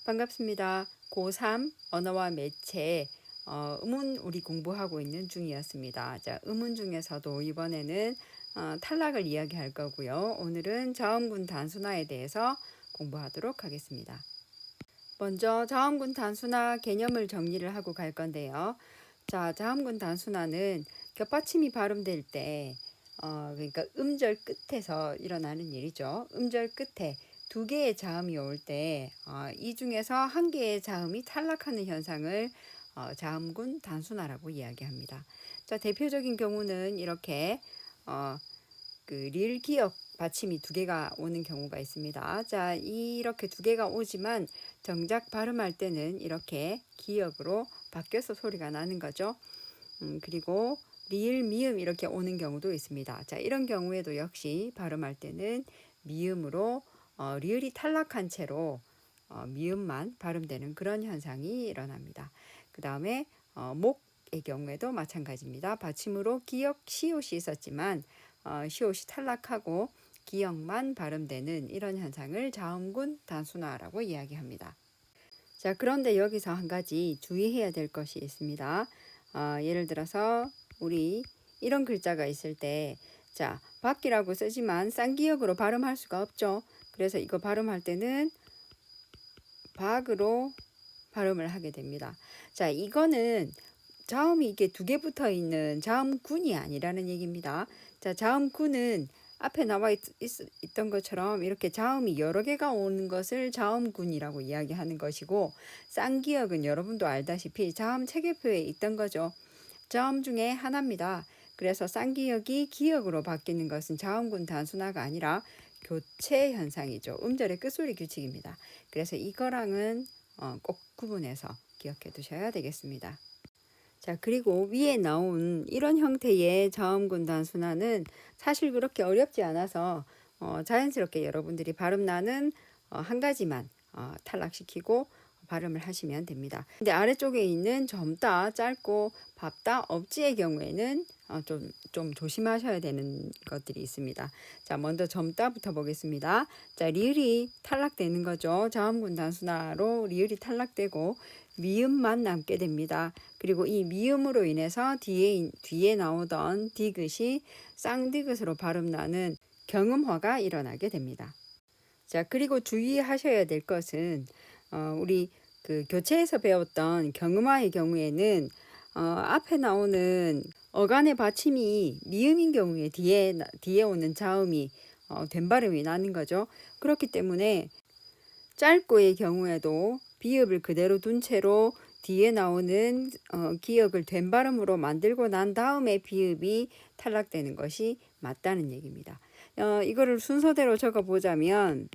반갑습니다. 고3 언어와 매체 음운 우리 공부하고 있는 중이었습니다. 자, 음운 중에서도 이번에는 탈락을 이야기할 거고요. 오늘은 자음군 단순화에 대해서 공부하도록 하겠습니다. 먼저 자음군 단순화 개념을 정리를 하고 갈 건데요. 자, 자음군 단순화는 겹받침이 발음될 때 그러니까 음절 끝에서 일어나는 일이죠. 음절 끝에 두 개의 자음이 올 때 이 중에서 한 개의 자음이 탈락하는 현상을 자음군 단순화라고 이야기합니다. 자, 대표적인 경우는 이렇게 그 리을 기역 받침이 두 개가 오는 경우가 있습니다. 자, 이렇게 두 개가 오지만 정작 발음할 때는 이렇게 기역으로 바뀌어서 소리가 나는 거죠. 그리고 리을 미음 이렇게 오는 경우도 있습니다. 자, 이런 경우에도 역시 발음할 때는 미음으로 리을이 탈락한 채로 미음만 발음되는 그런 현상이 일어납니다. 그 다음에 목의 경우에도 마찬가지입니다. 받침으로 기역 시옷이 있었지만 시옷이 탈락하고 기역만 발음되는 이런 현상을 자음군 단순화라고 이야기합니다. 자, 그런데 여기서 한 가지 주의해야 될 것이 있습니다. 예를 들어서 우리 이런 글자가 있을 때, 자, 박이라고 쓰지만 쌍기역으로 발음할 수가 없죠. 그래서 이거 발음할 때는 박으로 발음을 하게 됩니다. 자, 이거는 자음이 이게 두 개 붙어 있는 자음군이 아니라는 얘기입니다. 자, 자음군은 앞에 나와 있던 것처럼 이렇게 자음이 여러 개가 오는 것을 자음군이라고 이야기하는 것이고, 쌍기역은 여러분도 알다시피 자음 체계표에 있던 거죠. 자음 중에 하나입니다. 그래서 쌍기역이 기역으로 바뀌는 것은 자음군 단순화가 아니라 교체 현상이죠. 음절의 끝소리 규칙입니다. 그래서 이거랑은 꼭 구분해서 기억해 두셔야 되겠습니다. 자, 그리고 위에 나온 이런 형태의 자음군 단순화는 사실 그렇게 어렵지 않아서 자연스럽게 여러분들이 발음 나는 한 가지만 탈락시키고 발음을 하시면 됩니다. 근데 아래쪽에 있는 젊다, 짧고 밥다, 없지의 경우에는 좀 조심하셔야 되는 것들이 있습니다. 자, 먼저 젊다부터 보겠습니다. 자, 리을이 탈락되는 거죠. 자음군 단순화로 리을이 탈락되고 미음만 남게 됩니다. 그리고 이 미음으로 인해서 뒤에 나오던 디귿이 쌍디귿으로 발음나는 경음화가 일어나게 됩니다. 자, 그리고 주의하셔야 될 것은 우리 그 교체에서 배웠던 경음화의 경우에는 앞에 나오는 어간의 받침이 미음인 경우에 뒤에 오는 자음이 된 발음이 나는 거죠. 그렇기 때문에 짧고의 경우에도 비읍을 그대로 둔 채로 뒤에 나오는 기역을 된 발음으로 만들고 난 다음에 비읍이 탈락되는 것이 맞다는 얘기입니다. 이거를 순서대로 적어 보자면,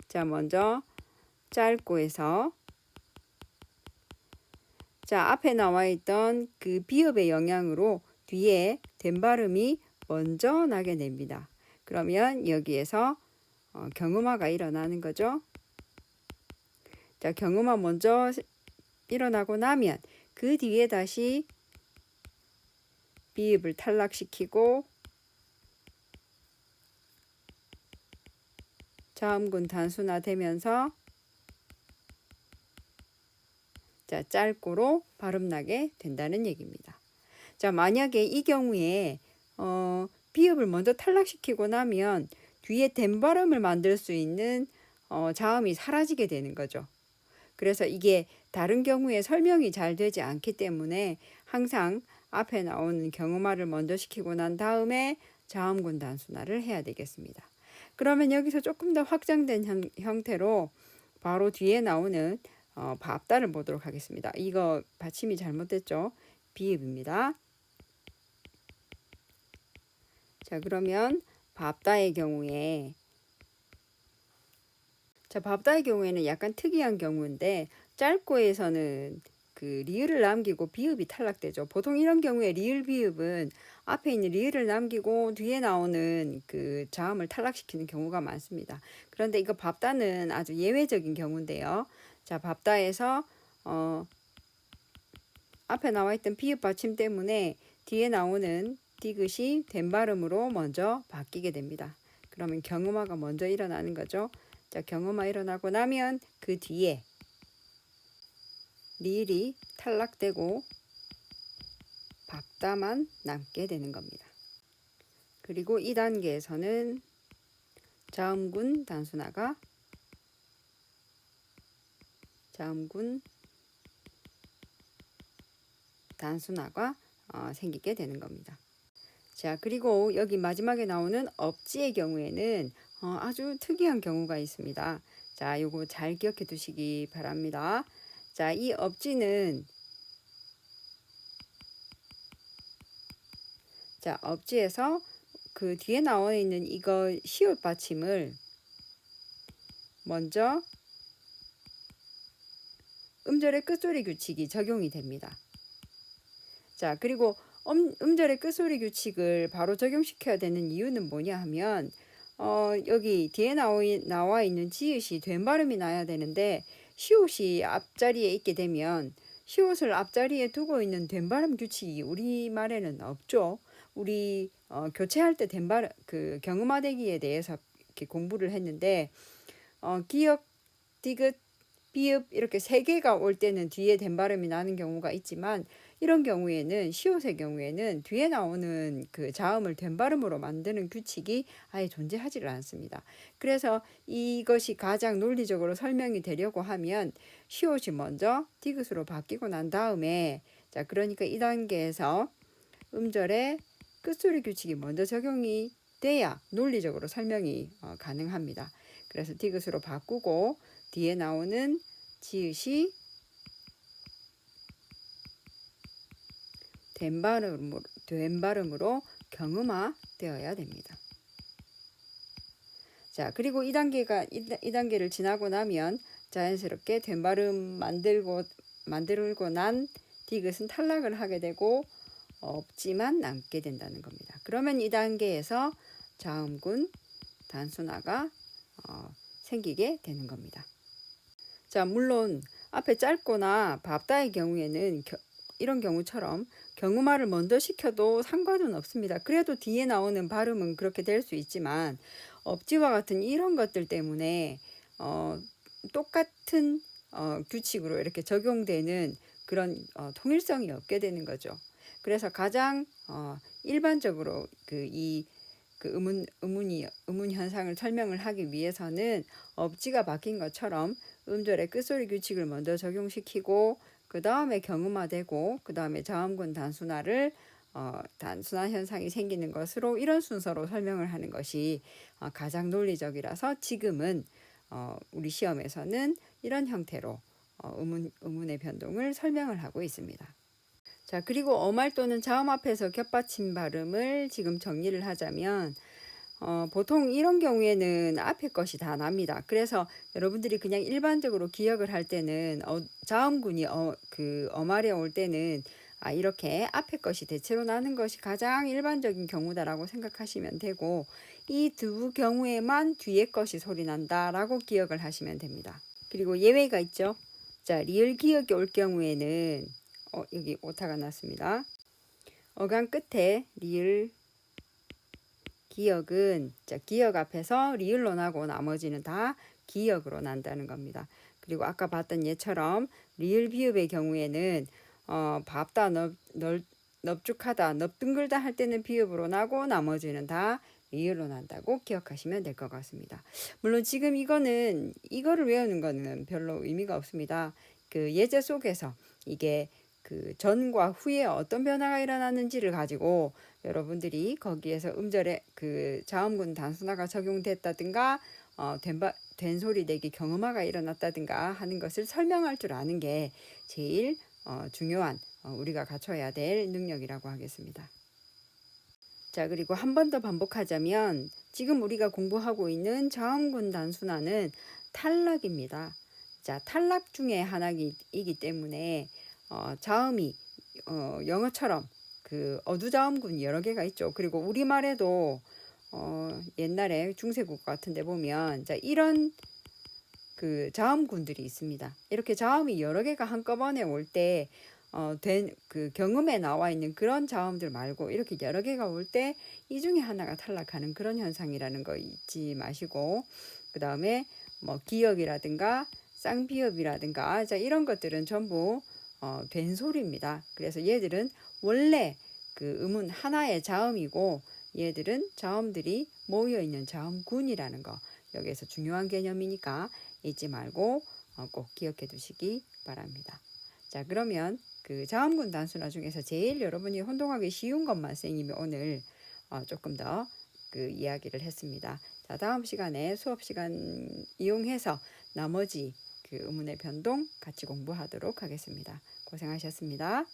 자, 먼저 짧고에서, 자, 앞에 나와 있던 그 비읍의 영향으로 뒤에 된 발음이 먼저 나게 됩니다. 그러면 여기에서 경음화가 일어나는 거죠. 자, 경음화 먼저 일어나고 나면 그 뒤에 다시 비읍을 탈락시키고 자음군 단순화 되면서 자, 짧고로 발음나게 된다는 얘기입니다. 자, 만약에 이 경우에 비읍을 먼저 탈락시키고 나면 뒤에 된 발음을 만들 수 있는 자음이 사라지게 되는 거죠. 그래서 이게 다른 경우에 설명이 잘 되지 않기 때문에 항상 앞에 나오는 경음화를 먼저 시키고 난 다음에 자음군 단순화를 해야 되겠습니다. 그러면 여기서 조금 더 확장된 형태로 바로 뒤에 나오는 밥다를 보도록 하겠습니다. 이거 받침이 잘못됐죠? 비읍입니다. 자, 그러면 밥다의 경우에, 자, 밥다의 경우에는 약간 특이한 경우인데, 짧고에서는 그 리을을 남기고 비읍이 탈락되죠. 보통 이런 경우에 리을 비읍은 앞에 있는 리을을 남기고 뒤에 나오는 그 자음을 탈락시키는 경우가 많습니다. 그런데 이거 밥다는 아주 예외적인 경우인데요. 자, 밥다에서 앞에 나와 있던 비읍 받침 때문에 뒤에 나오는 디귿이 된 발음으로 먼저 바뀌게 됩니다. 그러면 경음화가 먼저 일어나는 거죠. 자, 경음화 일어나고 나면 그 뒤에 리을이 탈락되고 밥다만 남게 되는 겁니다. 그리고 2단계에서는 자음군 단순화가 생기게 되는 겁니다. 자, 그리고 여기 마지막에 나오는 업지의 경우에는 아주 특이한 경우가 있습니다. 자, 요거 잘 기억해 두시기 바랍니다. 자, 이 업지는 업지에서 그 뒤에 나와 있는 이거 시옷 받침을 먼저 음절의 끝소리 규칙이 적용이 됩니다. 자, 그리고 음절의 끝소리 규칙을 바로 적용시켜야 되는 이유는 뭐냐 하면 여기 뒤에 나와 있는 지읒이 된 발음이 나야 되는데 시옷이 앞자리에 있게 되면 시옷을 앞자리에 두고 있는 된 발음 규칙이 우리말에는 없죠. 우리 교체할 때 된 발음 그 경음화되기에 대해서 이렇게 공부를 했는데 기역, 디귿, 비읍 이렇게 세 개가 올 때는 뒤에 된 발음이 나는 경우가 있지만 이런 경우에는 시옷의 경우에는 뒤에 나오는 그 자음을 된 발음으로 만드는 규칙이 아예 존재하지를 않습니다. 그래서 이것이 가장 논리적으로 설명이 되려고 하면 시옷이 먼저 디귿으로 바뀌고 난 다음에 자, 그러니까 이 단계에서 음절의 끝소리 규칙이 먼저 적용이 돼야 논리적으로 설명이 가능합니다. 그래서 디귿으로 바꾸고 뒤에 나오는 지읒이 된 발음으로 경음화 되어야 됩니다. 자, 그리고 이 단계를 지나고 나면 자연스럽게 된 발음 만들고 난 디귿은 탈락을 하게 되고 없지만 남게 된다는 겁니다. 그러면 이 단계에서 자음군 단순화가 생기게 되는 겁니다. 자, 물론 앞에 짧거나 밥다의 경우에는 이런 경우처럼 경음화를 먼저 시켜도 상관은 없습니다. 그래도 뒤에 나오는 발음은 그렇게 될 수 있지만 업지와 같은 이런 것들 때문에 똑같은 규칙으로 이렇게 적용되는 그런 통일성이 없게 되는 거죠. 그래서 가장 일반적으로 음운 현상을 설명을 하기 위해서는 업지가 바뀐 것처럼 음절의 끝소리 규칙을 먼저 적용시키고 그 다음에 경음화되고 그 다음에 자음군 단순화 현상이 생기는 것으로 이런 순서로 설명을 하는 것이 가장 논리적이라서 지금은 우리 시험에서는 이런 형태로 음운의 변동을 설명을 하고 있습니다. 자, 그리고 어말 또는 자음 앞에서 겹받침 발음을 지금 정리를 하자면 보통 이런 경우에는 앞에 것이 다 납니다. 그래서 여러분들이 그냥 일반적으로 기억을 할 때는 자음군이 어말에 올 때는 이렇게 앞에 것이 대체로 나는 것이 가장 일반적인 경우다라고 생각하시면 되고 이 두 경우에만 뒤에 것이 소리 난다라고 기억을 하시면 됩니다. 그리고 예외가 있죠. 자, 리을 기역이 올 경우에는 여기 오타가 났습니다. 어강 끝에 리을 기역은 기역 앞에서 리을로 나고 나머지는 다 기역으로 난다는 겁니다. 그리고 아까 봤던 예처럼 리을 비읍의 경우에는 밥다 넙죽하다 넙둥글다 할 때는 비읍으로 나고 나머지는 다 리을로 난다고 기억하시면 될 것 같습니다. 물론 지금 이거를 외우는 거는 별로 의미가 없습니다. 그 예제 속에서 이게 그 전과 후에 어떤 변화가 일어났는지를 가지고 여러분들이 거기에서 음절에 그 자음군 단순화가 적용됐다든가 된 소리 내기 경음화가 일어났다든가 하는 것을 설명할 줄 아는 게 제일 중요한 우리가 갖춰야 될 능력이라고 하겠습니다. 자, 그리고 한 번 더 반복하자면 지금 우리가 공부하고 있는 자음군 단순화는 탈락입니다. 자, 탈락 중에 하나이기 때문에 자음이 영어처럼 그 어두자음군이 여러 개가 있죠. 그리고 우리말에도 옛날에 중세국어 같은 데 보면 자, 이런 그 자음군들이 있습니다. 이렇게 자음이 여러 개가 한꺼번에 올 때 된 그 경음에 나와 있는 그런 자음들 말고 이렇게 여러 개가 올 때 이 중에 하나가 탈락하는 그런 현상이라는 거 잊지 마시고 그 다음에 뭐 기역이라든가 쌍비읍이라든가 자, 이런 것들은 전부 변소리입니다. 그래서 얘들은 원래 그 음은 하나의 자음이고 얘들은 자음들이 모여 있는 자음군이라는 거 여기에서 중요한 개념이니까 잊지 말고 꼭 기억해 두시기 바랍니다. 자, 그러면 그 자음군 단순화 중에서 제일 여러분이 혼동하기 쉬운 것만 선생님이 오늘 조금 더 그 이야기를 했습니다. 자, 다음 시간에 수업 시간 이용해서 나머지 그 음운의 변동 같이 공부하도록 하겠습니다. 고생하셨습니다.